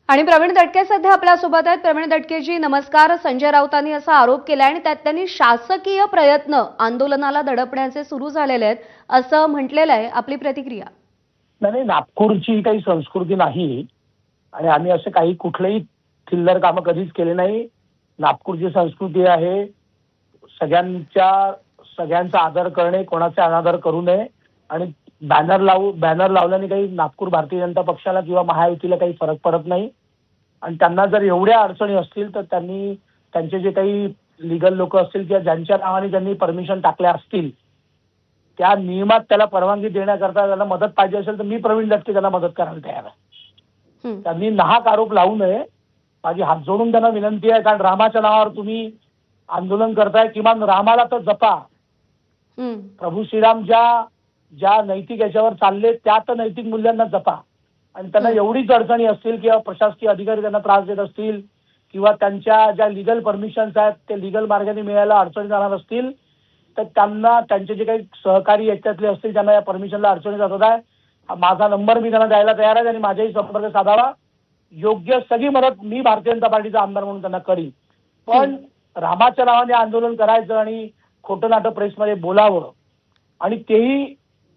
आणि प्रवीण दटके सध्या आपल्यासोबत आहेत. प्रवीण दटकेजी नमस्कार. संजय राऊतांनी असा आरोप केला आणि त्यात त्यांनी शासकीय प्रयत्न आंदोलनाला दडपण्याचे सुरू झालेले आहेत असं म्हटलेलं आहे. आपली प्रतिक्रिया? नाही, नागपूरची काही संस्कृती नाही आणि आम्ही असे काही कुठलेही थिल्लर कामं कधीच केले नाही. नागपूरची संस्कृती आहे सगळ्यांचा आदर करणे, कोणाचा अनादर करू नये आणि बॅनर लावल्याने काही नागपूर भारतीय जनता पक्षाला किंवा महायुतीला काही फरक पडत नाही. आणि त्यांना जर एवढ्या अडचणी असतील तर त्यांनी त्यांचे जे काही लीगल लोक असतील किंवा ज्यांच्या नावाने त्यांनी परमिशन टाकल्या असतील त्या नियमात त्याला परवानगी देण्याकरता त्यांना मदत पाहिजे असेल तर मी प्रवीण दटके त्यांना मदत करायला तयार आहे. त्यांनी नाहक आरोप लावू नये, माझी हात जोडून त्यांना विनंती आहे. कारण रामाच्या नावावर तुम्ही आंदोलन करताय, किमान रामाला तर जपा. प्रभू श्रीराम ज्या नैतिक याच्यावर चालले त्या तर नैतिक मूल्यांना जपा. आणि त्यांना एवढीच अडचणी असतील किंवा प्रशासकीय अधिकारी त्यांना त्रास देत असतील किंवा त्यांच्या ज्या लिगल परमिशन्स आहेत ते लिगल मार्गाने मिळायला अडचणी जाणार असतील तर त्यांना त्यांचे जे काही सहकारी याच्यातले असतील त्यांना या परमिशनला अडचणी जात आहे. माझा नंबर मी त्यांना द्यायला तयार आहे आणि माझ्याही संपर्क साधावा. योग्य सगळी मदत मी भारतीय जनता पार्टीचा आमदार म्हणून त्यांना करीन. पण रामाच्या नावाने आंदोलन करायचं आणि खोटं नाटं प्रेसमध्ये बोलावं आणि तेही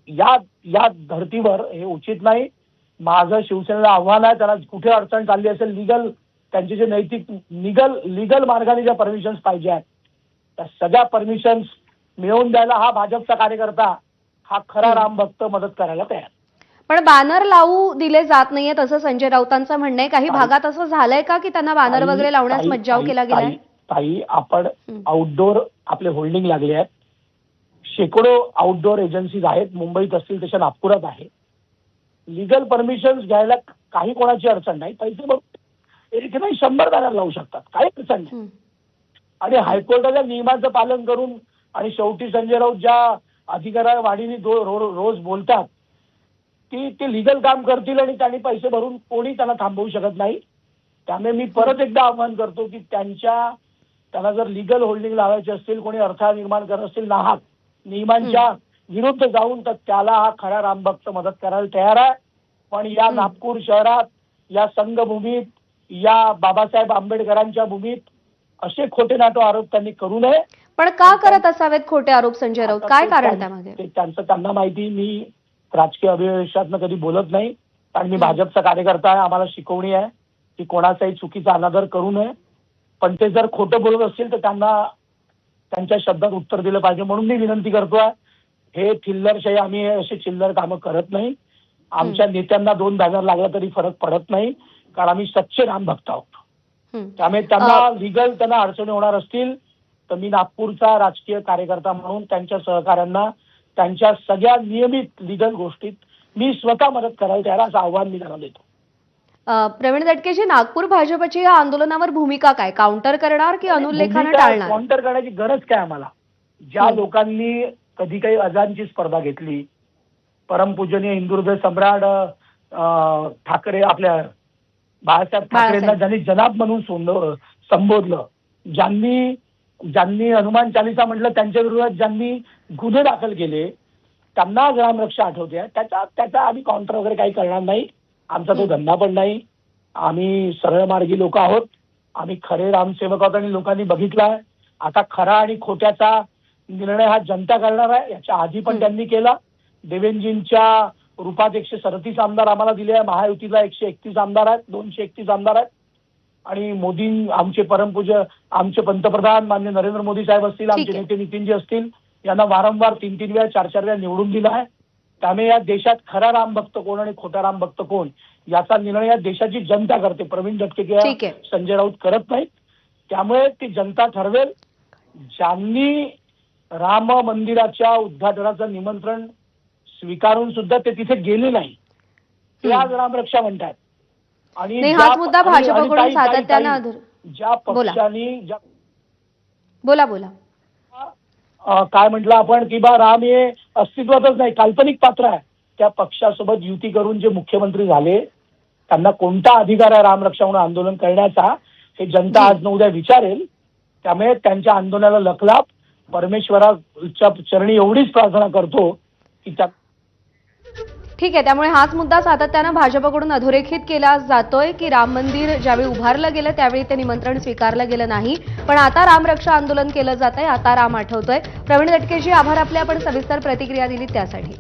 या धर्तीवर हे उचित नाही. माझं शिवसेनेला आव्हान आहे, त्यांना कुठे अडचण चालली असेल त्यांचे जे नैतिक लिगल मार्गाने ज्या परमिशन्स पाहिजे आहेत त्या सगळ्या परमिशन्स मिळवून द्यायला हा भाजपचा कार्यकर्ता, हा खरा रामभक्त मदत करायला तयार. पण बॅनर लावू दिले जात नाहीयेत असं संजय राऊतांचं म्हणणं आहे. काही भागात असं झालंय का की त्यांना बॅनर वगैरे लावण्यास मज्जाव केला गेलाय? ताई, आपण आउटडोर आपले होल्डिंग लागले आहेत. शेकडो आउटडोर एजन्सीज आहेत, मुंबईत असतील तशा नागपुरात आहे. लिगल परमिशन्स घ्यायला काही कोणाची अडचण नाही. पैसे बघ एक नाही 100 बॅनर लावू शकतात, काही अडचण नाही. आणि हायकोर्टाच्या नियमांचं पालन करून आणि शेवटी संजय राऊत ज्या अधिकारावाढीने रोज बोलतात ते लिगल काम करतील आणि त्यांनी पैसे भरून कोणी त्यांना थांबवू शकत नाही. त्यामुळे मी परत एकदा आवाहन करतो की त्यांना जर लिगल होल्डिंग लावायचे असतील, कोणी अडथळा निर्माण करत असतील नाहक नियमांच्या विरुद्ध जाऊन, तर त्याला हा खरा रामभक्त मदत करायला तयार आहे. पण या नागपूर शहरात, या संघभूमीत, या बाबासाहेब आंबेडकरांच्या भूमीत असे खोटे नाटो आरोप त्यांनी करू नये. पण का करत असावेत खोटे आरोप संजय राऊत? काय कारण त्यामागे? त्यांना माहिती. मी राजकीय अभिवेशातनं कधी बोलत नाही, कारण मी भाजपचा कार्यकर्ता आहे. आम्हाला शिकवणी आहे की कोणाचाही चुकीचा अनादर करू नये. पण ते जर खोटं बोलत असतील तर त्यांना त्यांच्या शब्दात उत्तर दिलं पाहिजे. म्हणून मी विनंती करतोय, हे थिल्लरशाही आम्ही असे चिल्लर कामं करत नाही. आमच्या नेत्यांना 2 बॅनर लागला तरी फरक पडत नाही, कारण आम्ही सच्चे रामभक्त आहोत. त्यामुळे त्यांना अडचणी होणार असतील तर मी नागपूरचा राजकीय कार्यकर्ता म्हणून त्यांच्या सहकाऱ्यांना त्यांच्या सगळ्या नियमित लिगल गोष्टीत मी स्वतः मदत करायला तयार, असं आव्हान मी त्यांना देतो. प्रवीण दटकेजी, नागपूर भाजपची या आंदोलनावर भूमिका काय? काउंटर करणार की अनुल्लेखाने टाळणार? काउंटर करण्याची गरज काय आम्हाला? ज्या लोकांनी कधी काही अजानची स्पर्धा घेतली, परमपूजनीय हिंदुहृदय सम्राट ठाकरे, आपल्या बाळासाहेब ठाकरेंना ज्यांनी जनाब म्हणून संबोधलं, ज्यांनी हनुमान चालिसा म्हटलं, त्यांच्या विरोधात ज्यांनी गुन्हे दाखल केले, त्यांना ग्रामरक्षा आठवते. त्याचा आम्ही काउंटर वगैरे काही करणार नाही. आमचा तो धंदा पण नाही. आम्ही सरळ मार्गी लोक आहोत. आम्ही खरे रामसेवक आहोत आणि लोकांनी बघितलाय. आता खरा आणि खोट्याचा निर्णय हा जनता करणार आहे. याच्या आधी पण त्यांनी केला. देवेंजींच्या रूपात 137 आमदार आम्हाला दिले आहे. महायुतीला 131 आमदार आहेत, 231 आमदार आहेत. आणि मोदी, आमचे परमपूज्य, आमचे पंतप्रधान माननीय नरेंद्र मोदी साहेब असतील, आमचे नेते नितीनजी असतील, यांना वारंवार 3-3 वेळा 4-4 वेळा निवडून दिला आहे. त्यामुळे या देशात खरा रामभक्त कोण आणि खोटा रामभक्त कोण याचा निर्णय या देशाची जनता करते. प्रवीण दटके किंवा संजय राऊत करत नाहीत. त्यामुळे ती जनता ठरवेल. ज्यांनी राम मंदिराच्या उद्घाटनाचं निमंत्रण स्वीकारून सुद्धा ते तिथे गेले नाही, ते आज रामरक्षा म्हणतात. आणि हाच मुद्दा भाजपकडून सातत्याने ज्या पक्षांनी बोला काय म्हटलं आपण की बा राम हे अस्तित्वातच नाही, काल्पनिक पात्र आहे, त्या पक्षासोबत युती करून जे मुख्यमंत्री झाले त्यांना कोणता अधिकार आहे रामरक्षा म्हणून आंदोलन करण्याचा, हे जनता आज न उद्या विचारेल. त्यामुळे त्यांच्या आंदोलनाला लखलाप. परमेश्वराच्या चरणी एवढीच प्रार्थना करतो की त्या ठीक आहे, त्यामुळे हाच मुद्दा सातत्यानं भाजपकडून अधोरेखित केला जातोय की राम मंदिर ज्यावेळी उभारलं गेलं त्यावेळी ते निमंत्रण स्वीकारलं गेलं नाही, पण आता रामरक्षा आंदोलन केलं जातंय, आता राम आठवतोय. प्रवीण दटकेजी, आभार आपले, आपण सविस्तर प्रतिक्रिया दिली त्यासाठी.